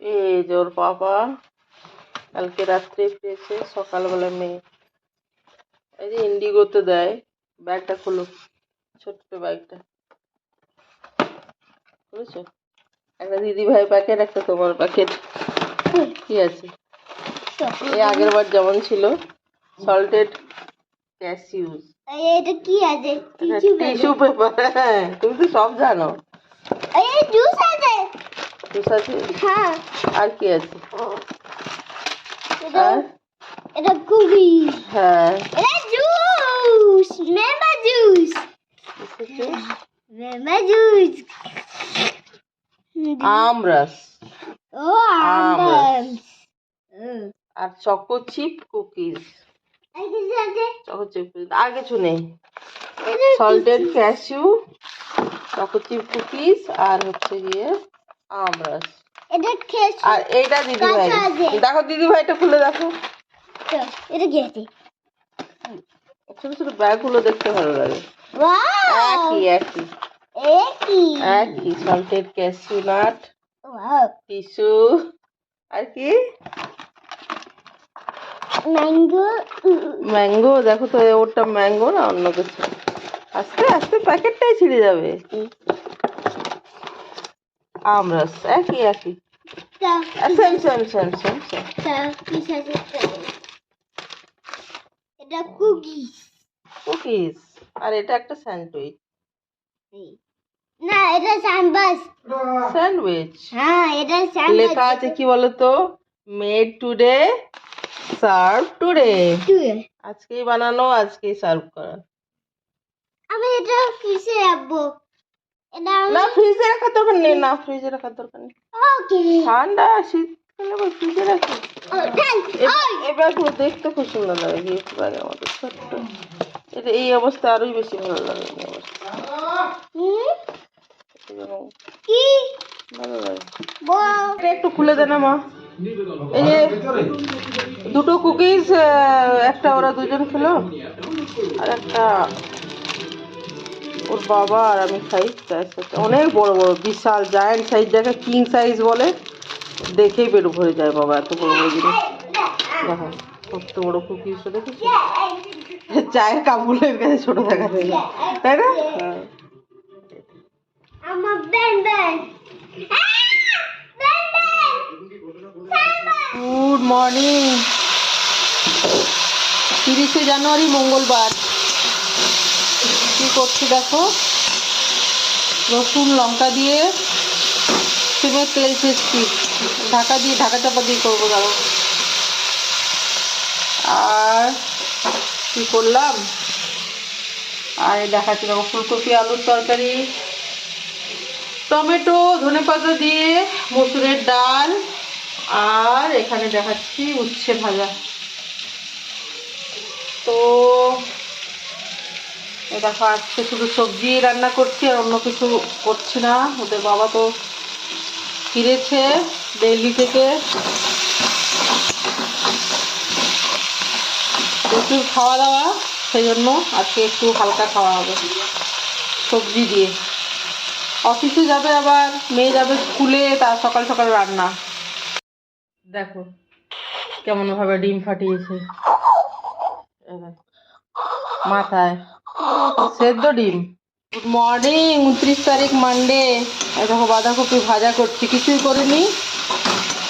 এই যে ওর বাবা কালকে রাত্রে পেয়েছে, সকালবেলা মেয়ে। এই যে ইন্ডিগোতে দেয়। ব্যাগটা খুলো, ছোট্ট ব্যাগটা বুঝেছো? একটা দিদি ভাই প্যাকেট, একটা তোমার প্যাকেট। কি আছে? এই আগের বার যেমন ছিল, সল্টেড ক্যাসিউস। এটা কি আছে? Tissue paper. হ্যাঁ, তুমি তো সব জানো। এই জুস আছে। জুস আছে? হ্যাঁ। আর কি আছে? এটা কুকি। হ্যাঁ, এটা জুস, মেমা জুস। মেমা জুস। আমরাস। ও আমরাস। আর choco chip cookies. Choco chip আর কিছু নেই। Salted cashew, choco chip cookies, আর হচ্ছে গিয়ে আমরাস। আর এইটা দিদি ভাই। দেখো দিদি ভাইটা খুলে দেখো। এটা কি আছে? ছোট ছোট ব্যাগ গুলো দেখতে ভালো লাগে। একই একই একই একই সল্টেড ক্যাশিউ নাট, টিস্যু, আর কি ম্যাঙ্গো। ম্যাঙ্গো। দেখো তো ওটা ম্যাঙ্গো না অন্য কিছু। আস্তে আস্তে প্যাকেটটাই ছিঁড়ে যাবে। আমরাস একই একই same same same same same. এটা কুকিজ। কুকিজ। আর এটা একটা স্যান্ডউইচ। না, এটা স্যান্ডউইচ। স্যান্ডউইচ। হ্যাঁ, এটা স্যান্ডউইচ। লেখা আছে কি বলতো? Made today, serve today. আজকেই বানানো, আজকেই সার্ভ করা। আমি এটা ফ্রিজে রাখবো। এটা না, ফ্রিজে রাখার দরকার নেই। না, ফ্রিজে রাখার দরকার নেই। ওকে। ঠান্ডা শীতকালে আবার ফ্রিজে রাখি। এবার দেখতে খুব সুন্দর লাগে। গিফট ব্যাগের মতো ছোট্ট। এটা এই অবস্থা আরোই বেশি ভালো লাগে। এই অবস্থা কি ভালো লাগে। এটা একটু খুলে দে না মা। এই যে দুটো কুকিজ, একটা ওরা দুজন খেলো, আর একটা ওর বাবা আর আমি খাই। তার সাথে অনেক বড় বড় বিশাল জায়ান্ট সাইজ, যাকে কিং সাইজ বলে। দেখেই পেট ভরে যায় বাবা, এত বড় বড় জিনিস। দেখো কত বড় কুকিজ দেখেছি। চায়ের কাপগুলোর কাছে ছোট দেখা যায়, তাই না? আমার ব্যান ব্যান। Good morning. 30শে জানুয়ারি মঙ্গলবার। কি করছি দেখো, রসুন লঙ্কা দিয়ে সিমের তেল ছেঁচছি। ঢাকা চাপা দিয়ে করবো দাঁড়ো। আর কি করলাম, আর দেখাচ্ছি দেখো, ফুলকপি আলুর তরকারি, টমেটো ধনেপাতা দিয়ে মসুরের ডাল, আর এখানে দেখাচ্ছি উচ্ছে ভাজা। তো দেখো আজকে শুধু সবজি রান্না করছি, আর অন্য কিছু করছি না। ওদের বাবা তো ফিরেছে দিল্লি থেকে, প্রচুর খাওয়া দাওয়া, সেই জন্য আজকে একটু হালকা খাওয়া হবে সবজি দিয়ে। অফিসে যাবে আবার, মেয়ে যাবে স্কুলে, তার সকাল সকাল রান্না। দেখো কেমন ভাবে ডিম ফাটিয়েছে মাথায়, সেদ্ধ ডিম। গুড মর্নিং, 29 তারিখ মানডে। দেখো বাঁধাকপি ভাজা করছি, কিছুই করিনি।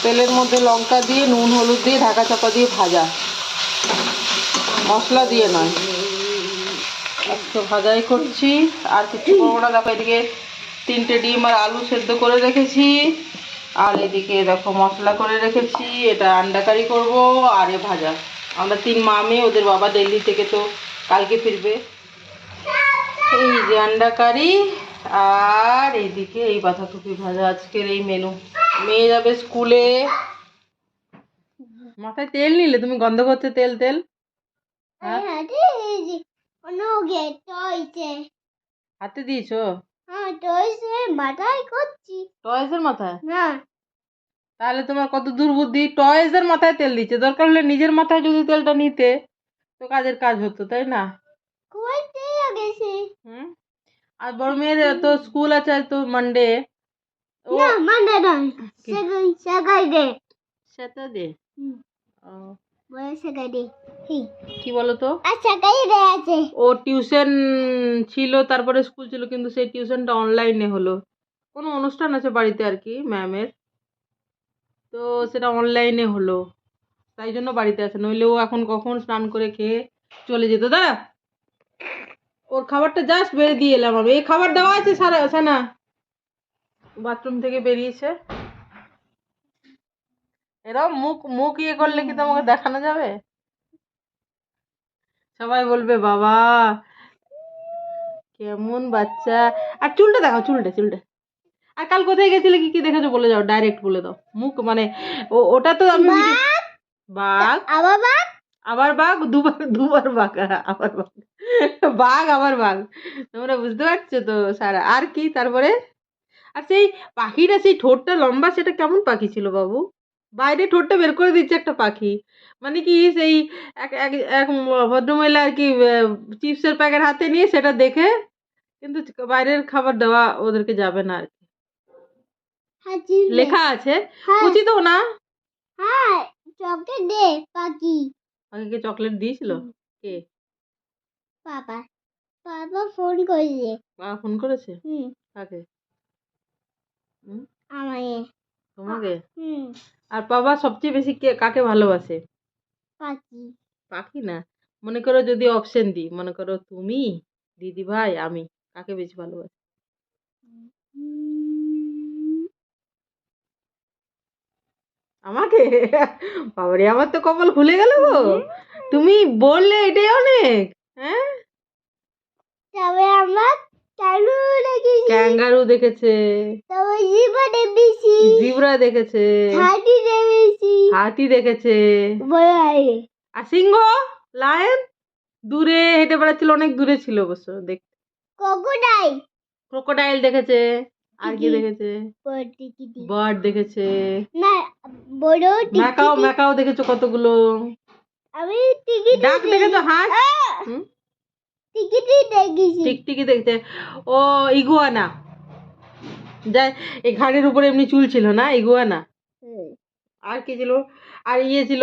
তেলের মধ্যে লঙ্কা দিয়ে নুন হলুদ দিয়ে ঢাকা চাপা দিয়ে ভাজা, মশলা দিয়ে নয়। আজকে ভাজাই করছি, আর কিছু করবো না। দেখো এদিকে 3টে ডিম আর আলু সেদ্ধ করে রেখেছি, আর এদিকে দেখো মশলা করে রেখেছি। এটা আন্ডা কারি করবো, আর এ ভাজা। আমরা 3 মা মেয়ে, ওদের বাবা দিল্লি থেকে তো কালকে ফিরবে। এই যে আন্ডা কারি, আর এইদিকে এই বাঁধাকপি ভাজা। আজকের এই মেনু। মেয়ে যাবে স্কুলে। মাথায় তেল নিলে তুমি, গন্ধ করছে তেল তেল। হ্যাঁ, হাতে দিয়েছো? মাথায় করছি। টয়েসের মাথায়? না, তাহলে তোমার কত দুর্বুদ্ধি, টয়েসের মাথায় তেল দিচ্ছে। দরকার হলে নিজের মাথায় যদি তেলটা নিতে, তো কাজের কাজ হতো, তাই না? হুম। আর বড় মেয়ের তো স্কুল আছে, আজ তো মানডে। না, মানডে নয়, Saturday. স্যাটারডে। বলে Saturday. কি বলতো, Saturday আছে। ও টিউশন ছিল, তারপরে স্কুল ছিল, কিন্তু সেই টিউশনটা অনলাইনে হলো। কোনো অনুষ্ঠান আছে বাড়িতে আর কি ম্যামের, তো সেটা অনলাইনে হলো, তাই জন্য বাড়িতে আছে, নইলে ও এখন কখন স্নান করে খেয়ে চলে যেত। দাঁড়া, ওর খাবারটা জাস্ট বেড়ে দিয়ে এলাম আমি। এই খাবার দেওয়া আছে সানা, বাথরুম থেকে বেরিয়েছে। এরকম মুখ মুখ ইয়ে করলে কি তোমাকে দেখানো যাবে? সবাই বলবে বাবা কেমন বাচ্চা। আর চুলটা দেখো, চুলটা চুলটা। আর কাল কোথায় গেছিলে, কি কি দেখেছো বলে যাও, ডাইরেক্ট বলে দাও। মুখ মানে ওটা তো আমি বাঘ, আবার বাঘ। আবার বাঘ, দুবার দুবার বাঘ, আবার বাঘ, বাঘ আবার বাঘ। তোমরা বুঝতে পারছো তো সারা। আর কি তারপরে? আর সেই পাখিটা, সেই ঠোঁটটা লম্বা, সেটা কেমন পাখি ছিল বাবু? বাইরে ঠোঁটটা বের করে দিচ্ছে একটা পাখি, মানে কি সেই এক এক এক ভদ্রমহিলা আর কি চিপসের প্যাকেট হাতে নিয়ে সেটা দেখে, কিন্তু বাইরের খাবার দেওয়া ওদেরকে যাবে না আর কি, লেখা আছে। উচিত না। হ্যাঁ, চকলেট দে পাখি। পাখিকে চকলেট দিয়েছিল কে? বাবা বাবা ফোন করেছে। বাবা ফোন করেছে? কাকে? আমায়। তোমাকে? আর বাবা সবচেয়ে বেশি কাকে ভালোবাসে? পাখি। পাখি না, মনে করো যদি অপশন দিই, মনে করো তুমি, দিদি ভাই, আমি, কাকে বেশি ভালোবাসি? আমাকে? বাবারে, আমার তো কপাল খুলে গেল গো। তুমি বললে এটাই অনেক। হ্যাঁ, তবে আমার ক্যাঙ্গারু দেখেছে, তবে জিব্রা দেখেছে, হাতি দেখেছে, আর সিংহ, লায়ন দূরে হেঁটে বেড়াচ্ছিল, অনেক দূরে ছিল অবশ্য দেখতে। ক্রোকোডাইল দেখেছে। আর কি দেখেছে? বার্ড দেখেছে। ম্যাকাও, ম্যাকাও দেখেছো কতগুলো। আমি ডাক দেখেছো? হাঁস, টিকটিকি দেখেছে। ও ইগুয়ানা, যাই এই ঘাড়ের উপরে এমনি চুল ছিল না, ইগুয়ানা। আর কি ছিল? আর ইয়ে ছিল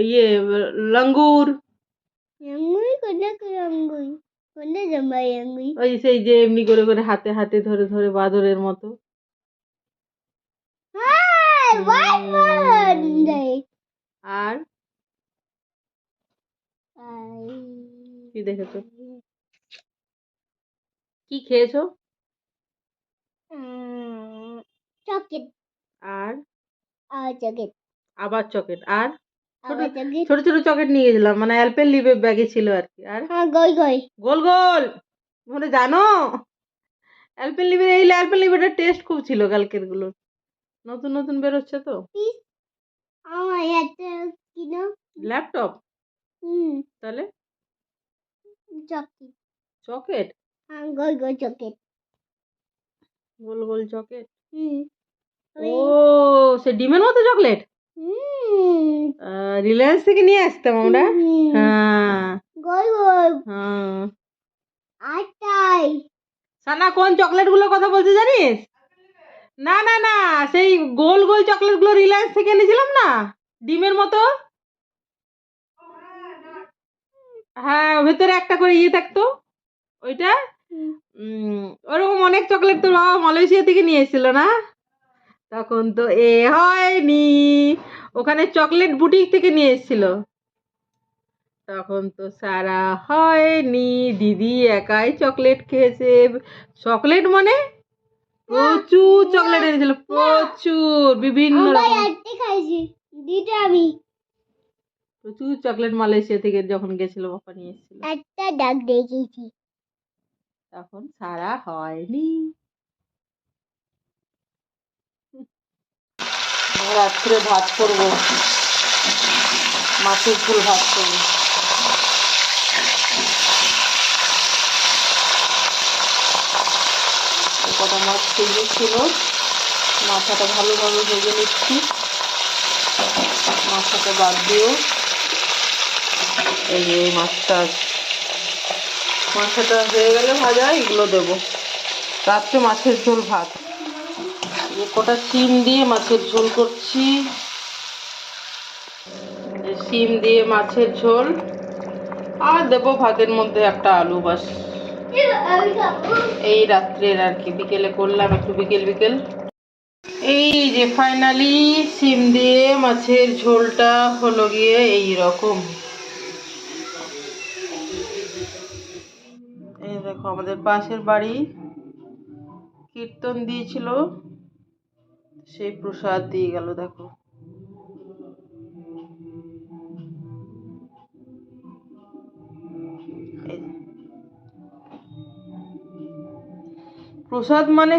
ইয়ে লঙ্গুর, ওই সেই যে এমনি করে করে হাতে হাতে ধরে ধরে বাদরের মতো। আর কি দেখেছো? কি খেয়েছো? চকলেট। আর চকলেট। আবার চকলেট। আর ছোট ছোট চকলেট নিয়ে গেছিলাম, মানে অ্যালপেনলিবে ব্যাগে ছিল আর কি। আর গোল গোল, মানে জানো অ্যালপেনলিবের, এই অ্যালপেনলিবেটার টেস্ট খুব ছিল কালকের গুলো, নতুন নতুন বেরোচ্ছে তো। আমার একটা কিনো ল্যাপটপ, তাহলে চকলেট। Chocolate, chocolate. গোল গোল চকলেট। ও সে ডিমের মতো চকলেট, রিলায়েন্স থেকে নিয়ে আসতাম আমরা। হ্যাঁ হ্যাঁ। সানা কোন চকলেট গুলোর কথা বলছে জানিস? না না না, সেই গোল গোল চকলেট গুলো রিলায়েন্স থেকে এনেছিলাম না, ডিমের মতো। হ্যাঁ, ভেতরে একটা করে ইয়ে থাকতো, ওইটা। ওরকম অনেক চকলেট তো বাবা মালয়েশিয়া থেকে নিয়ে এসেছিল না, তখন তো হয়নি, ওখানে চকলেট বুটিক থেকে নিয়ে এসেছিল, তখন তো সারা হয়নি, দিদি একাই চকলেট খেয়েছে। চকলেট মানে প্রচুর চকলেট এনেছিল, প্রচুর, বিভিন্ন প্রচুর চকলেট মালয়েশিয়া থেকে যখন গেছিল বাবা নিয়ে এসেছিল। একটা ডাক দেখেছি, তখন সারা হয়নি। রাত্রে ভাত করবো, মাছের ঝোল ভাত করবো। কটা মাছ ভেজে ছিল, মাথাটা ভালোভাবে ভেজে নিচ্ছি, মাথাটা বাদ দিও। এই যে মাথাটা হয়ে গেলে ভাজা, এগুলো দেবো। রাত্রে মাছের ঝোল ভাত। কটা শিম দিয়ে মাছের ঝোল করছি। শিম দিয়ে মাছের ঝোল, আর দেবো ভাতের মধ্যে একটা আলু, বাস। এই রাত্রের আর কি, বিকেলে করলাম একটু বিকেল বিকেল। এই যে ফাইনালি শিম দিয়ে মাছের ঝোলটা হলো গিয়ে এই রকম। এই দেখো আমাদের পাশের বাড়ি কীর্তন দিয়েছিল, সেই প্রসাদ দিয়ে গেল। দেখো এই প্রসাদ মানে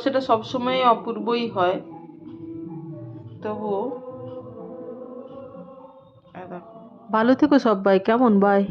সেটা সবসময় অপূর্বই হয়, তবুও দেখো। ভালো থেকো সবাই, কেমন, বাই।